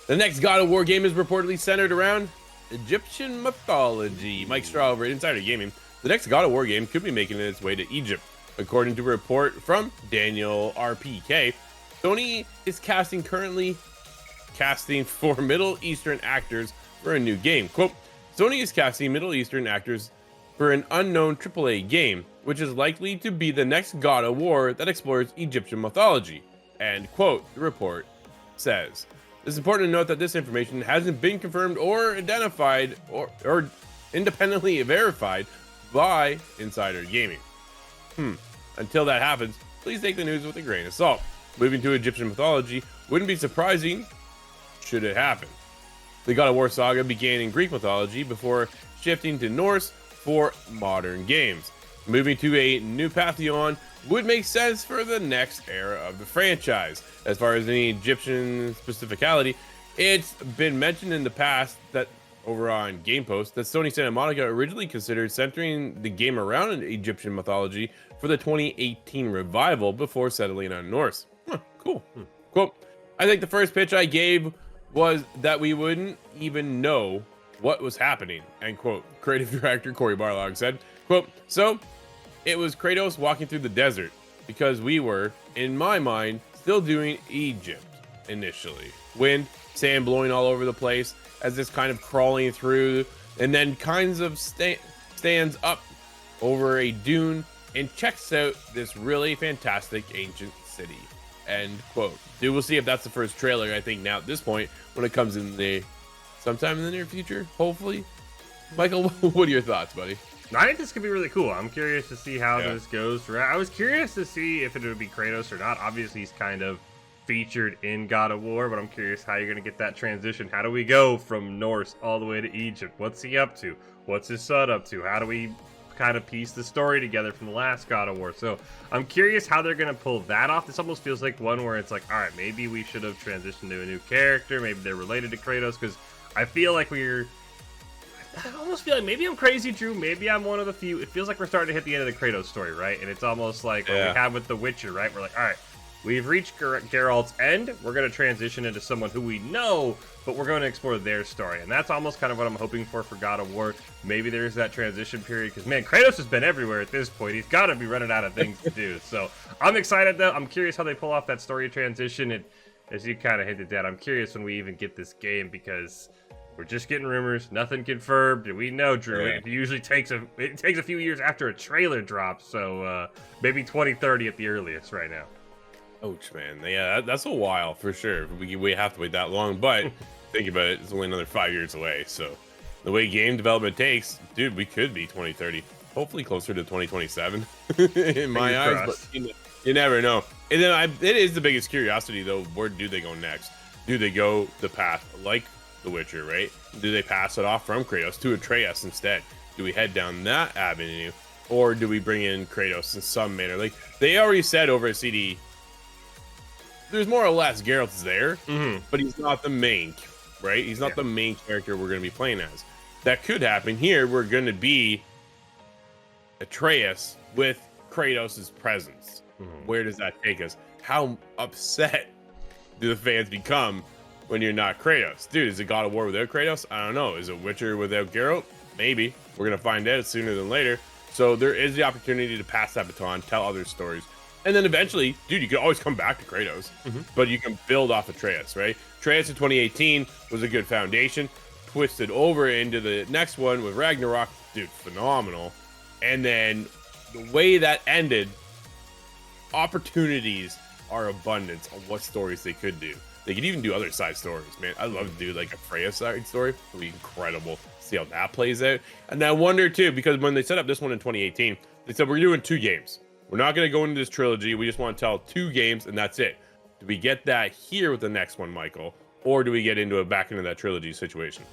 The next God of War game is reportedly centered around Egyptian mythology. Mike Straw over at Insider Gaming. The next God of War game could be making its way to Egypt. According to a report from DanielRPK, Sony is currently casting for Middle Eastern actors for a new game. Quote, Sony is casting Middle Eastern actors for an unknown AAA game, which is likely to be the next God of War that explores Egyptian mythology. End quote, the report says. It's important to note that this information hasn't been confirmed or identified or independently verified by Insider Gaming. Until that happens, please take the news with a grain of salt. Moving to Egyptian mythology wouldn't be surprising should it happen. The God of War saga began in Greek mythology before shifting to Norse for modern games. Moving to a new pantheon would make sense for the next era of the franchise. As far as any Egyptian specificality, it's been mentioned in the past that over on Game Post that Sony Santa Monica originally considered centering the game around Egyptian mythology for the 2018 revival before settling on Norse. Cool. Quote, I think the first pitch I gave was that we wouldn't even know what was happening, end quote. Creative director Cory Barlog said, quote, so it was Kratos walking through the desert because we were, in my mind, still doing Egypt initially. Wind, sand blowing all over the place as this kind of crawling through, and then kinds of stands up over a dune and checks out this really fantastic ancient city. End quote. Dude, we'll see if that's the first trailer, I think, now at this point, when it comes in the sometime in the near future, hopefully. Michael, what are your thoughts, buddy? I think this could be really cool. I'm curious to see how this goes. I was curious to see if it would be Kratos or not. Obviously, he's kind of featured in God of War, but I'm curious how you're going to get that transition. How do we go from Norse all the way to Egypt? What's he up to? What's his son up to? How do we kind of piece the story together from the last God of War? So I'm curious how they're going to pull that off. This almost feels like one where it's like, all right, maybe we should have transitioned to a new character. Maybe they're related to Kratos, because I feel like I almost feel like maybe I'm crazy, Drew. Maybe I'm one of the few. It feels like we're starting to hit the end of the Kratos story, right? And it's almost like what we have with The Witcher, right? We're like, all right, we've reached Geralt's end. We're going to transition into someone who we know, but we're going to explore their story. And that's almost kind of what I'm hoping for God of War. Maybe there's that transition period, because, man, Kratos has been everywhere at this point. He's got to be running out of things to do. So I'm excited, though. I'm curious how they pull off that story transition. And as you kind of hinted at, I'm curious when we even get this game, because we're just getting rumors, nothing confirmed. We know, Drew, it usually takes a few years after a trailer drops, so maybe 2030 at the earliest right now. Ouch, man. Yeah, that's a while for sure. We have to wait that long, but think about it, it's only another 5 years away. So the way game development takes, dude, we could be 2030, hopefully closer to 2027 in my eyes, but you never know. And then it is the biggest curiosity, though. Where do they go next? Do they go the path like The Witcher, right? Do they pass it off from Kratos to Atreus instead? Do we head down that avenue, or do we bring in Kratos in some manner? Like they already said over at CD, there's more or less Geralt's there, but he's not the main, right? He's not the main character we're going to be playing as. That could happen here. We're going to be Atreus with Kratos' presence. Where does that take us? How upset do the fans become when you're not Kratos? Dude, is it God of War without Kratos? I don't know. Is it Witcher without Geralt? Maybe. We're going to find out sooner than later. So there is the opportunity to pass that baton, tell other stories. And then eventually, dude, you can always come back to Kratos, but you can build off Atreus, right? Atreus in 2018 was a good foundation. Twisted over into the next one with Ragnarok. Dude, phenomenal. And then the way that ended, opportunities are abundant on what stories they could do. They could even do other side stories, man. I'd love to do like a Freya side story. It would be incredible. See how that plays out. And I wonder too, because when they set up this one in 2018, they said we're doing 2 games. We're not going to go into this trilogy. We just want to tell 2 games, and that's it. Do we get that here with the next one, Michael, or do we get back into that trilogy situation?